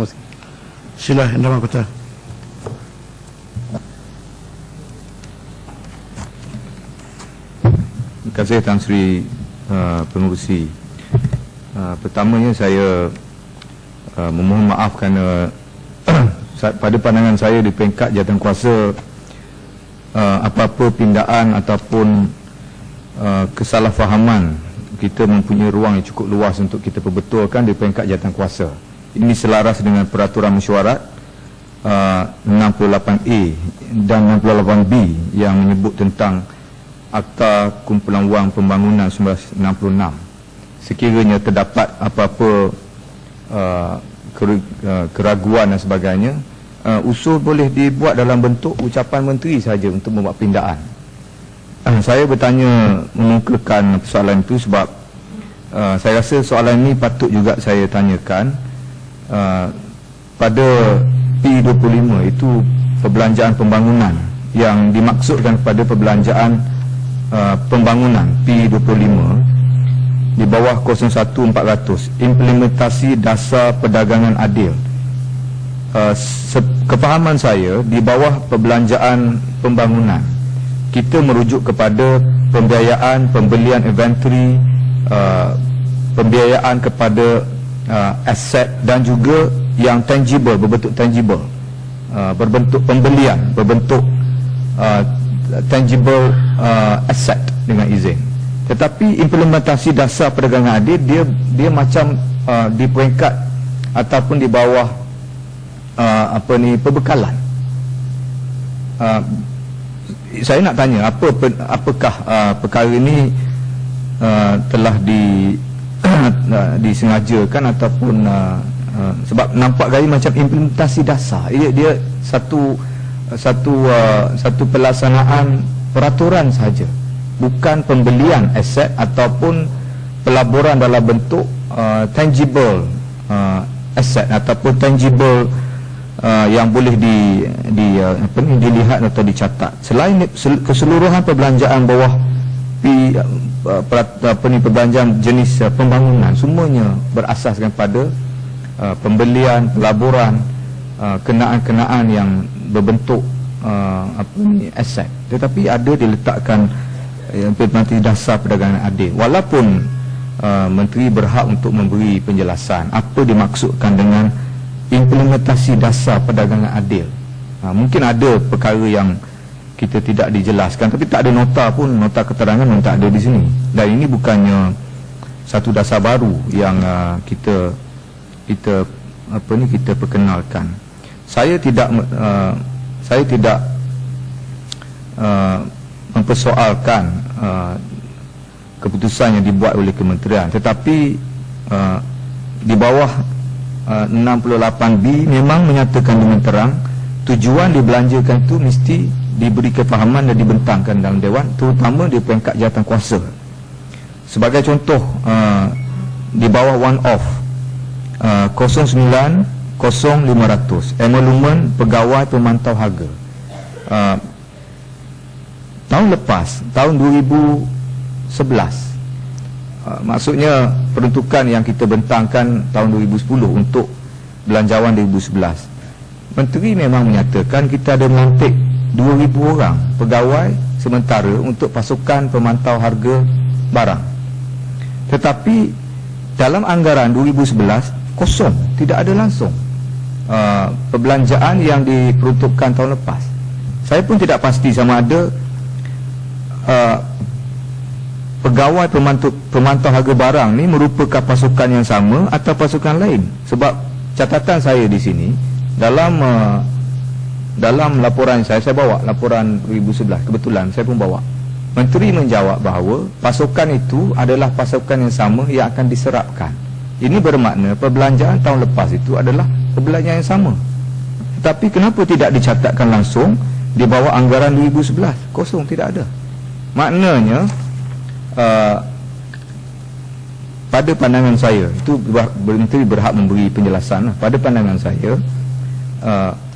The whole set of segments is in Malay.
Kongsi. Sila Indra Mahkota. Terima kasih Tan Sri Pengerusi. Pertamanya saya memohon maaf kerana pada pandangan saya di peringkat jawatankuasa apa-apa pindaan ataupun kesalahfahaman kita mempunyai ruang yang cukup luas untuk kita perbetulkan di peringkat jawatankuasa. Ini selaras dengan peraturan mesyuarat 68A dan 68B yang menyebut tentang Akta Kumpulan Wang Pembangunan 1966. Sekiranya terdapat apa-apa keraguan dan sebagainya, usul boleh dibuat dalam bentuk ucapan menteri saja untuk membuat pindaan. Saya bertanya mengukakan persoalan itu sebab saya rasa soalan ini patut juga saya tanyakan. Pada P25 itu perbelanjaan pembangunan yang dimaksudkan kepada perbelanjaan pembangunan P25 di bawah 01400 implementasi dasar perdagangan adil. Kefahaman saya di bawah perbelanjaan pembangunan kita merujuk kepada pembiayaan pembelian inventory, pembiayaan kepada aset dan juga yang tangible, berbentuk tangible, berbentuk pembelian, berbentuk tangible asset dengan izin. Tetapi implementasi dasar perdagangan adil dia macam di peringkat ataupun di bawah perbekalan. Saya nak tanya apakah perkara ini telah disengajakan ataupun sebab nampak gaya macam implementasi dasar. Dia satu pelaksanaan peraturan saja, bukan pembelian aset ataupun pelaburan dalam bentuk tangible asset ataupun tangible yang boleh dilihat atau dicatat. Selain keseluruhan perbelanjaan bawah perbelanjaan jenis pembangunan, semuanya berasaskan pada pembelian, pelaburan, kenaan-kenaan yang berbentuk aset. Tetapi ada diletakkan implementasi dasar perdagangan adil. Walaupun menteri berhak untuk memberi penjelasan apa dimaksudkan dengan implementasi dasar perdagangan adil. Mungkin ada perkara yang kita tidak dijelaskan, tapi tak ada nota pun, nota keterangan pun tak ada di sini. Dan ini bukannya satu dasar baru yang kita perkenalkan. Saya tidak mempersoalkan keputusan yang dibuat oleh kementerian, tetapi di bawah 68B memang menyatakan dengan terang tujuan dibelanjakan itu mesti diberi kefahaman dan dibentangkan dalam Dewan, terutama di peringkat jawatankuasa. Sebagai contoh, di bawah one off 090500 emolumen pegawai pemantau harga, tahun lepas, tahun 2011, maksudnya peruntukan yang kita bentangkan tahun 2010 untuk belanjawan 2011. Menteri memang menyatakan kita ada melantik 2,000 orang pegawai sementara untuk pasukan pemantau harga barang. Tetapi dalam anggaran 2011 kosong, tidak ada langsung perbelanjaan yang diperuntukkan tahun lepas. Saya pun tidak pasti sama ada pegawai pemantau harga barang ni merupakan pasukan yang sama atau pasukan lain. Sebab catatan saya di sini dalam laporan saya bawa laporan 2011, kebetulan saya pun bawa. Menteri menjawab bahawa pasukan itu adalah pasukan yang sama yang akan diserapkan. Ini bermakna perbelanjaan tahun lepas itu adalah perbelanjaan yang sama. Tetapi kenapa tidak dicatatkan langsung di bawah anggaran 2011? Kosong, tidak ada. Maknanya pada pandangan saya, itu Menteri berhak memberi penjelasan. Pada pandangan saya,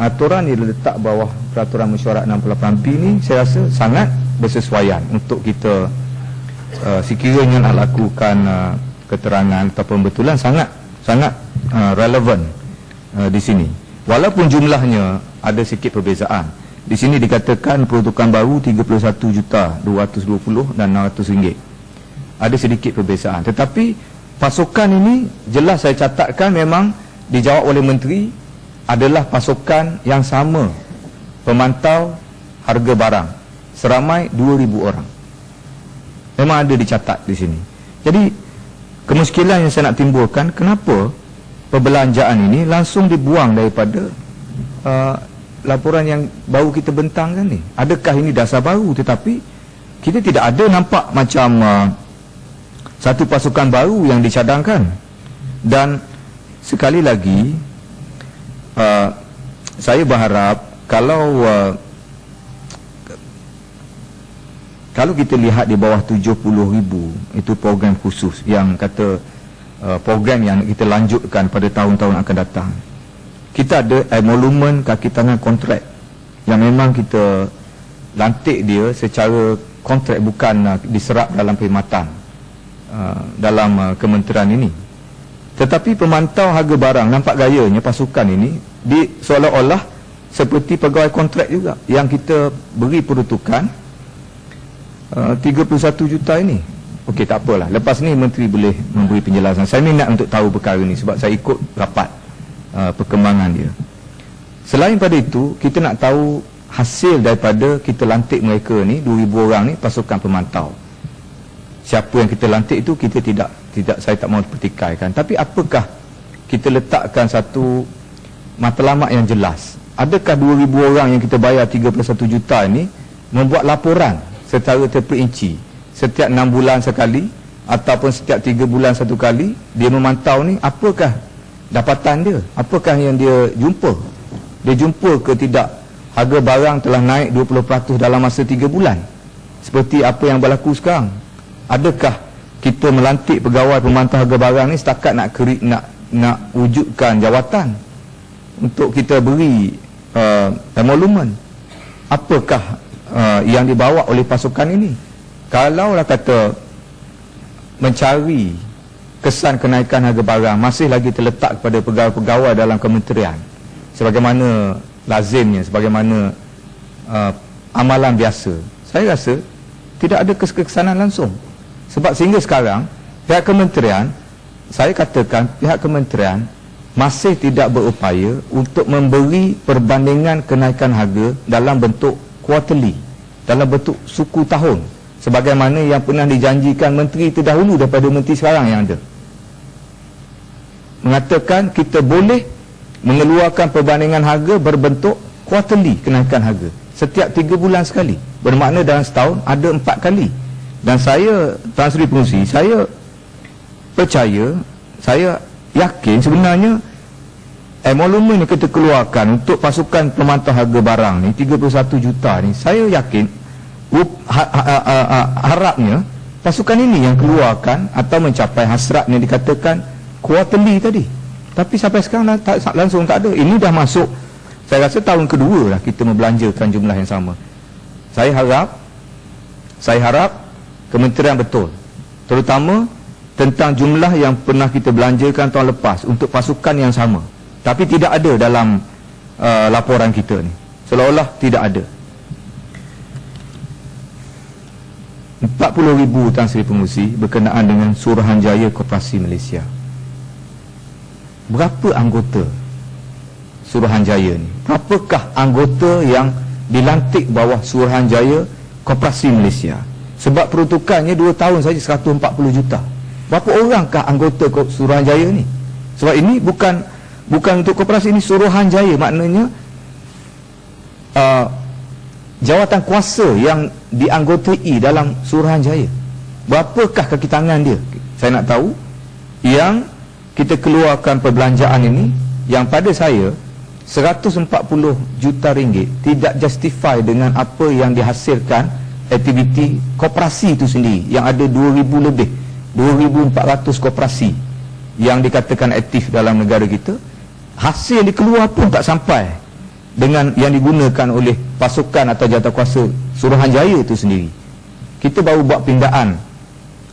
aturan yang diletak bawah peraturan mesyuarat 68B ni saya rasa sangat bersesuaian untuk kita sekiranya nak lakukan keterangan atau pembetulan, sangat relevan di sini. Walaupun jumlahnya ada sikit perbezaan. Di sini dikatakan peruntukan baru 31,220 dan RM600. Ada sedikit perbezaan. Tetapi pasokan ini jelas saya catatkan memang dijawab oleh menteri adalah pasokan yang sama pemantau harga barang seramai 2,000 orang. Memang ada dicatat di sini. Jadi kemuskilan yang saya nak timbulkan, kenapa perbelanjaan ini langsung dibuang daripada laporan yang baru kita bentangkan ni? Adakah ini dasar baru tetapi kita tidak ada nampak macam satu pasukan baru yang dicadangkan? Dan sekali lagi saya berharap kalau kita lihat di bawah 70,000 itu program khusus yang kata program yang kita lanjutkan pada tahun-tahun akan datang. Kita ada emolumen kaki tangan kontrak yang memang kita lantik dia secara kontrak, bukan diserap dalam perkhidmatan dalam kementerian ini. Tetapi pemantau harga barang, nampak gayanya pasukan ini seolah-olah seperti pegawai kontrak juga yang kita beri peruntukan 31 juta ini. Okey, tak apalah. Lepas ni menteri boleh memberi penjelasan. Saya minat untuk tahu perkara ni sebab saya ikut rapat perkembangan dia. Selain pada itu, kita nak tahu hasil daripada kita lantik mereka ni 2,000 orang ni pasukan pemantau. Siapa yang kita lantik itu kita tidak saya tak mahu pertikaikan. Tapi apakah kita letakkan satu matlamat yang jelas? Adakah 2,000 orang yang kita bayar 31 juta ini membuat laporan secara terperinci setiap 6 bulan sekali ataupun setiap 3 bulan satu kali dia memantau ni, apakah dapatan dia, apakah yang dia jumpa? Dia jumpa ke tidak harga barang telah naik 20% dalam masa 3 bulan seperti apa yang berlaku sekarang? Adakah kita melantik pegawai pemantau harga barang ni setakat nak wujudkan jawatan untuk kita beri emolumen? Apakah yang dibawa oleh pasukan ini? Kalaulah kata mencari kesan kenaikan harga barang masih lagi terletak kepada pegawai-pegawai dalam kementerian sebagaimana lazimnya, sebagaimana amalan biasa, saya rasa tidak ada kesanan langsung. Sebab sehingga sekarang pihak kementerian, saya katakan pihak kementerian masih tidak berupaya untuk memberi perbandingan kenaikan harga dalam bentuk quarterly, dalam bentuk suku tahun sebagaimana yang pernah dijanjikan menteri terdahulu daripada menteri sekarang yang ada, mengatakan kita boleh mengeluarkan perbandingan harga berbentuk quarterly kenaikan harga setiap 3 bulan sekali, bermakna dalam setahun ada 4 kali. Dan saya, Tan Sri Pengerusi, saya percaya, saya yakin sebenarnya emolumen yang kita keluarkan untuk pasukan pemantau harga barang ni 31 juta ni, saya yakin harapnya pasukan ini yang keluarkan atau mencapai hasrat yang dikatakan quarterly tadi. Tapi sampai sekarang langsung tak ada. Ini dah masuk, saya rasa tahun kedua lah kita membelanjakan jumlah yang sama. Saya harap kementerian betul, terutama tentang jumlah yang pernah kita belanjakan tahun lepas untuk pasukan yang sama, tapi tidak ada dalam laporan kita ni, seolah-olah tidak ada. 40,000 Tan Sri Pengerusi berkenaan dengan Suruhanjaya Koperasi Malaysia. Berapa anggota Suruhanjaya ni? Berapakah anggota yang dilantik bawah Suruhanjaya Koperasi Malaysia? Sebab peruntukannya 2 tahun saja 140 juta. Berapa orangkah anggota Suruhanjaya ni? Sebab ini bukan untuk koperasi, ini Suruhanjaya, maknanya jawatan kuasa yang dianggotai dalam Suruhanjaya. Berapakah kaki tangan dia? Saya nak tahu. Yang kita keluarkan perbelanjaan ini, yang pada saya 140 juta ringgit tidak justify dengan apa yang dihasilkan aktiviti koperasi itu sendiri, yang ada 2,000 lebih, 2,400 koperasi yang dikatakan aktif dalam negara kita. Hasil dikeluar pun tak sampai dengan yang digunakan oleh pasukan atau jawatankuasa Suruhanjaya itu sendiri. Kita baru buat pindaan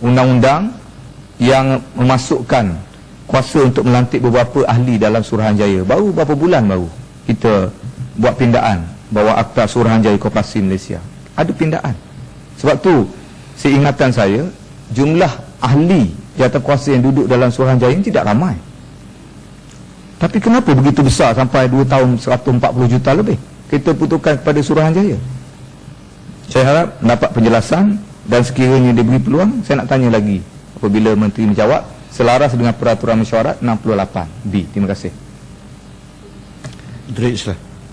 undang-undang yang memasukkan kuasa untuk melantik beberapa ahli dalam Suruhanjaya. Baru berapa bulan baru kita buat pindaan, bawa Akta Suruhanjaya Koperasi Malaysia. Ada pindaan. Sebab tu, seingatan saya, jumlah ahli jawatankuasa yang duduk dalam Suruhanjaya ini tidak ramai. Tapi kenapa begitu besar sampai 2 tahun 140 juta lebih kita putuskan kepada Suruhanjaya? Saya harap dapat penjelasan, dan sekiranya diberi peluang, saya nak tanya lagi apabila Menteri menjawab selaras dengan Peraturan Mesyuarat 68B. Terima kasih. Menteri Islah.